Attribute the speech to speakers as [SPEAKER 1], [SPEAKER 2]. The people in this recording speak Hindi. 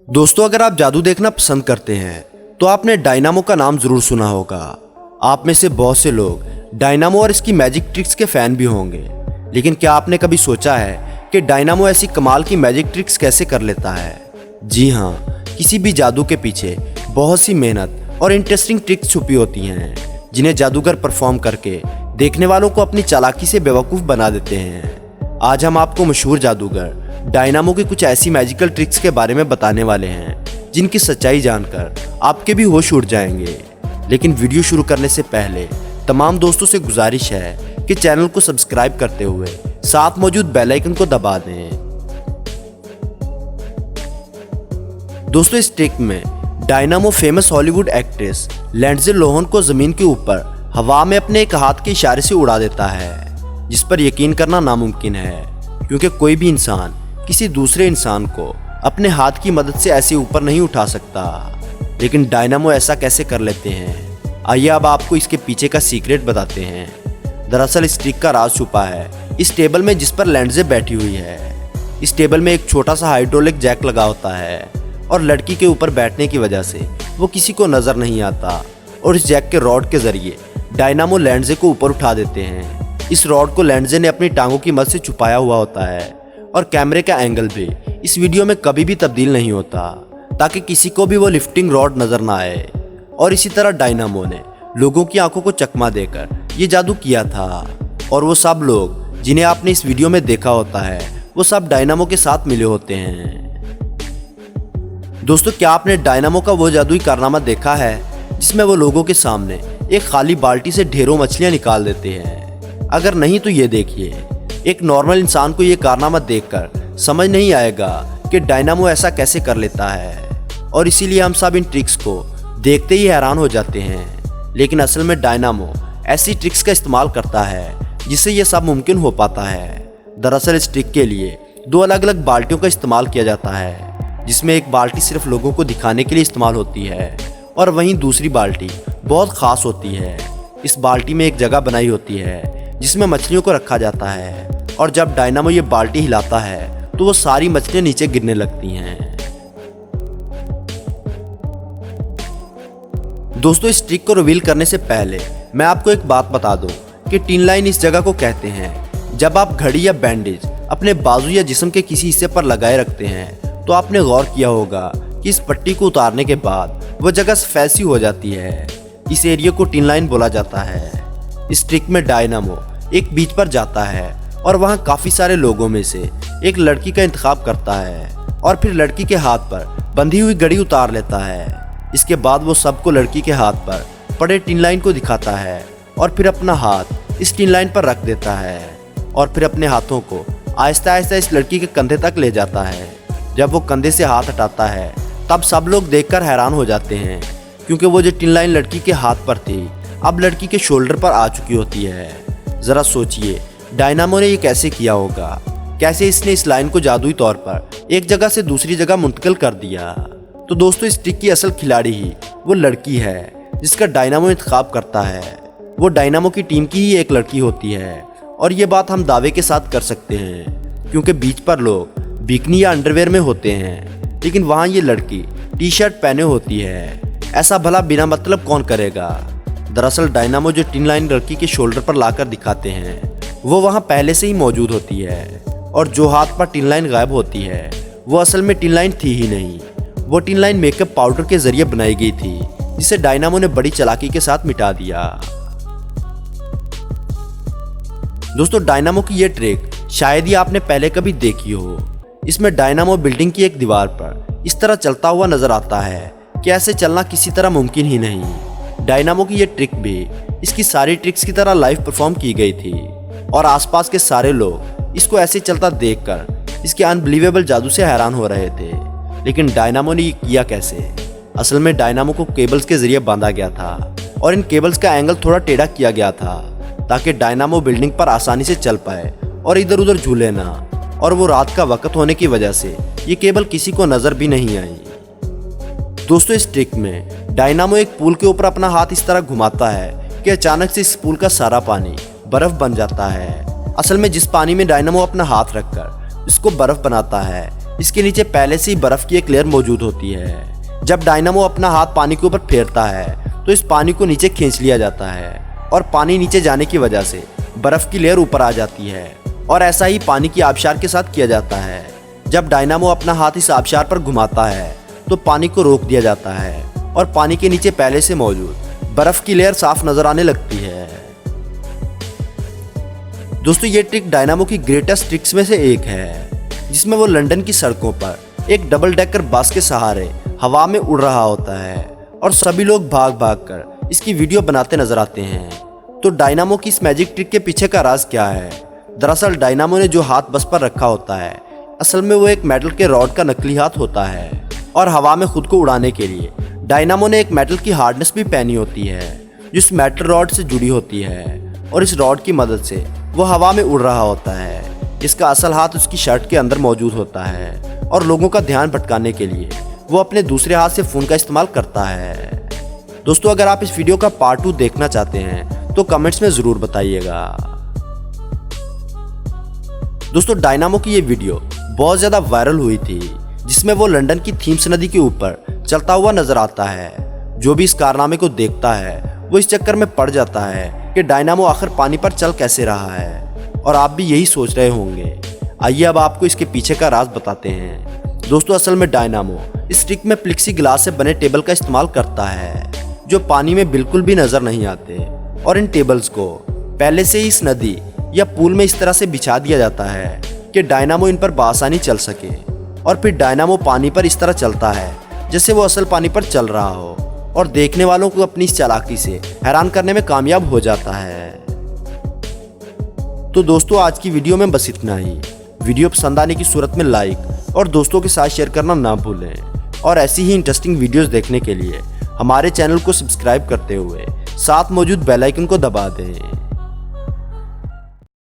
[SPEAKER 1] दोस्तों, अगर आप जादू देखना पसंद करते हैं तो आपने डायनामो का नाम जरूर सुना होगा। आप में से बहुत से लोग डायनामो और इसकी मैजिक ट्रिक्स के फैन भी होंगे। लेकिन क्या आपने कभी सोचा है कि डायनामो ऐसी कमाल की मैजिक ट्रिक्स कैसे कर लेता है? जी हाँ, किसी भी जादू के पीछे बहुत सी मेहनत और इंटरेस्टिंग ट्रिक्स छुपी होती हैं, जिन्हें जादूगर परफॉर्म करके देखने वालों को अपनी चालाकी से बेवकूफ़ बना देते हैं। आज हम आपको मशहूर जादूगर डायनामो की कुछ ऐसी मैजिकल ट्रिक्स के बारे में बताने वाले हैं जिनकी सच्चाई जानकर आपके भी होश उड़ जाएंगे। लेकिन वीडियो शुरू करने से पहले तमाम दोस्तों से गुजारिश है कि चैनल को सब्सक्राइब करते हुए साथ मौजूद बेल आइकन को दबा दें। दोस्तों, इस ट्रिक में Dynamo famous Hollywood actress Lindsay Lohan को जमीन के ऊपर हवा में अपने एक हाथ के इशारे से उड़ा देता है, जिस पर यकीन करना नामुमकिन है, क्योंकि कोई भी इंसान किसी दूसरे इंसान को अपने हाथ की मदद से ऐसे ऊपर नहीं उठा सकता। लेकिन डायनामो ऐसा कैसे कर लेते हैं? आइए अब आपको इसके पीछे का सीक्रेट बताते हैं। दरअसल इस ट्रिक का राज छुपा है इस टेबल में जिस पर लिंडसे बैठी हुई है। इस टेबल में एक छोटा सा हाइड्रोलिक जैक लगा होता है और लड़की के ऊपर बैठने की वजह से वो किसी को नजर नहीं आता, और इस जैक के रॉड के जरिए डायनामो लिंडसे को ऊपर उठा देते हैं। इस रॉड को लिंडसे ने अपनी टांगों की मदद से छुपाया हुआ होता है, और कैमरे का एंगल भी इस वीडियो में कभी भी तब्दील नहीं होता, ताकि किसी को भी वो लिफ्टिंग रॉड नजर ना आए। और इसी तरह डायनामो ने लोगों की आंखों को चकमा देकर ये जादू किया था, और वो सब लोग जिन्हें आपने इस वीडियो में देखा होता है वो सब डायनामो के साथ मिले होते हैं। दोस्तों, क्या आपने डायनामो का वो जादुई कारनामा देखा है जिसमें वो लोगों के सामने एक खाली बाल्टी से ढेरों मछलियां निकाल देते हैं? अगर नहीं तो ये देखिए। एक नॉर्मल इंसान को ये कारनामा देखकर समझ नहीं आएगा कि डायनामो ऐसा कैसे कर लेता है, और इसीलिए हम सब इन ट्रिक्स को देखते ही हैरान हो जाते हैं। लेकिन असल में डायनामो ऐसी ट्रिक्स का इस्तेमाल करता है जिससे ये सब मुमकिन हो पाता है। दरअसल इस ट्रिक के लिए दो अलग अलग बाल्टियों का इस्तेमाल किया जाता है, जिसमें एक बाल्टी सिर्फ लोगों को दिखाने के लिए इस्तेमाल होती है, और वहीं दूसरी बाल्टी बहुत खास होती है। इस बाल्टी में एक जगह बनाई होती है जिसमें मछलियों को रखा जाता है, और जब डायनामो ये बाल्टी हिलाता है तो वो सारी मछलियां नीचे गिरने लगती हैं। दोस्तों, इस ट्रिक को रिवील करने से पहले मैं आपको एक बात बता दूं कि टिन लाइन इस जगह को कहते हैं। जब आप घड़ी या बैंडेज अपने बाजू या जिस्म के किसी हिस्से पर लगाए रखते हैं तो आपने गौर किया होगा कि इस पट्टी को उतारने के बाद वो जगह सफेद सी हो जाती है। इस एरिया को टिन लाइन बोला जाता है। इस ट्रिक में डायनामो एक बीच पर जाता है और वहाँ काफी सारे लोगों में से एक लड़की का इंतखाब करता है, और फिर लड़की के हाथ पर बंधी हुई घड़ी उतार लेता है। इसके बाद वो सबको लड़की के हाथ पर पड़े टिन लाइन को दिखाता है, और फिर अपना हाथ इस टिन लाइन पर रख देता है, और फिर अपने हाथों को आहिस्ता आहिस्ता इस लड़की के कंधे तक ले जाता है। जब वो कंधे से हाथ हटाता है तब सब लोग देखकर हैरान हो जाते हैं, क्योंकि वो जो टिन लाइन लड़की के हाथ पर थी अब लड़की के शोल्डर पर आ चुकी होती है। जरा सोचिए डायनामो ने ये कैसे किया होगा, कैसे इसने इस लाइन को जादुई तौर पर एक जगह से दूसरी जगह मुंतकिल कर दिया। तो दोस्तों, इस ट्रिक की असल खिलाड़ी ही वो लड़की है जिसका डायनामो इंतखाब करता है। वो डायनामो की टीम की ही एक लड़की होती है, और ये बात हम दावे के साथ कर सकते हैं, क्योंकि बीच पर लोग बिकनी या अंडरवेयर में होते हैं, लेकिन वहाँ ये लड़की टी शर्ट पहने होती है। ऐसा भला बिना मतलब कौन करेगा? दरअसल डायनामो जो टिन लाइन लड़की के शोल्डर पर लाकर दिखाते हैं वो वहाँ पहले से ही मौजूद होती है, और जो हाथ पर टिन लाइन गायब होती है वो असल में टिन लाइन थी ही नहीं। वो टिन लाइन मेकअप पाउडर के जरिए बनाई गई थी, जिसे डायनामो ने बड़ी चालाकी के साथ मिटा दिया। दोस्तों, डायनामो की ये ट्रिक शायद ही आपने पहले कभी देखी हो। इसमें डायनामो बिल्डिंग की एक दीवार पर इस तरह चलता हुआ नजर आता है कि ऐसे चलना किसी तरह मुमकिन ही नहीं। डायनामो की ये ट्रिक भी इसकी सारी ट्रिक्स की तरह लाइव परफॉर्म की गई थी, और आसपास के सारे लोग इसको ऐसे चलता देखकर इसके अनबिलीवेबल जादू से हैरान हो रहे थे। लेकिन डायनामो ने ये किया कैसे? असल में डायनामो को केबल्स के जरिए बांधा गया था, और इन केबल्स का एंगल थोड़ा टेढ़ा किया गया था ताकि डायनामो बिल्डिंग पर आसानी से चल पाए और इधर उधर झूले ना। और वो रात का वक्त होने की वजह से ये केबल किसी को नजर भी नहीं आई। दोस्तों, इस ट्रिक में डायनामो एक पूल के ऊपर अपना हाथ इस तरह घुमाता है कि अचानक से इस पूल का सारा पानी बर्फ बन जाता है। असल में जिस पानी में डायनामो अपना हाथ रखकर इसको बर्फ बनाता है, इसके नीचे पहले से ही बर्फ की एक लेयर मौजूद होती है। जब डायनामो अपना हाथ पानी के ऊपर फेरता है तो इस पानी को नीचे खींच लिया जाता है और पानी नीचे जाने की वजह से बर्फ की लेयर ऊपर आ जाती है। और ऐसा ही पानी की आबशार के साथ किया जाता है। जब डायनामो अपना हाथ इस आबशार पर घुमाता है तो पानी को रोक दिया जाता है और पानी के नीचे पहले से मौजूद बर्फ की लेयर साफ नजर आने लगती है। दोस्तों, ये ट्रिक डायनामो की ग्रेटेस्ट ट्रिक्स में से एक है, जिसमें वो लंदन की सड़कों पर एक डबल डेकर बस के सहारे हवा में उड़ रहा होता है और सभी लोग भाग भाग कर इसकी वीडियो बनाते नजर आते हैं। तो डायनामो की इस मैजिक ट्रिक के पीछे का राज क्या है? दरअसल डायनामो ने जो हाथ बस पर रखा होता है, असल में वो एक मेटल के रॉड का नकली हाथ होता है और हवा में खुद को उड़ाने के लिए डायनामो ने एक मेटल की हार्डनेस भी पहनी होती है, जो इस मेटल रॉड से जुड़ी होती है और इस रॉड की मदद से वो हवा में उड़ रहा होता है। इसका असल हाथ उसकी शर्ट के अंदर मौजूद होता है और लोगों का ध्यान भटकाने के लिए वो अपने दूसरे हाथ से फोन का इस्तेमाल करता है। दोस्तों, अगर आप इस वीडियो का पार्ट 2 देखना चाहते हैं तो कमेंट्स में जरूर बताइएगा। दोस्तों, डायनामो की ये वीडियो बहुत ज्यादा वायरल हुई थी, जिसमें वो लंदन की थीम्स नदी के ऊपर चलता हुआ नजर आता है। जो भी इस कारनामे को देखता है वो इस चक्कर में पड़ जाता है कि डायनामो आखिर पानी पर चल कैसे रहा है, और आप भी यही सोच रहे होंगे। आइए अब आपको इसके पीछे का राज बताते हैं। दोस्तों, असल में डायनामो इस ट्रिक में प्लेक्सी ग्लास से बने टेबल का इस्तेमाल करता है, जो पानी में बिल्कुल भी नजर नहीं आते, और इन टेबल्स को पहले से ही इस नदी या पूल में इस तरह से बिछा दिया जाता है कि डायनामो इन पर बआसानी चल सके। और फिर डायनामो पानी पर इस तरह चलता है जैसे वो असल पानी पर चल रहा हो, और देखने वालों को अपनी इस चालाकी से हैरान करने में कामयाब हो जाता है। तो दोस्तों, आज की वीडियो में बस इतना ही। वीडियो पसंद आने की सूरत में लाइक और दोस्तों के साथ शेयर करना ना भूलें, और ऐसी ही इंटरेस्टिंग वीडियोस देखने के लिए हमारे चैनल को सब्सक्राइब करते हुए साथ मौजूद बेल आइकन को दबा दें।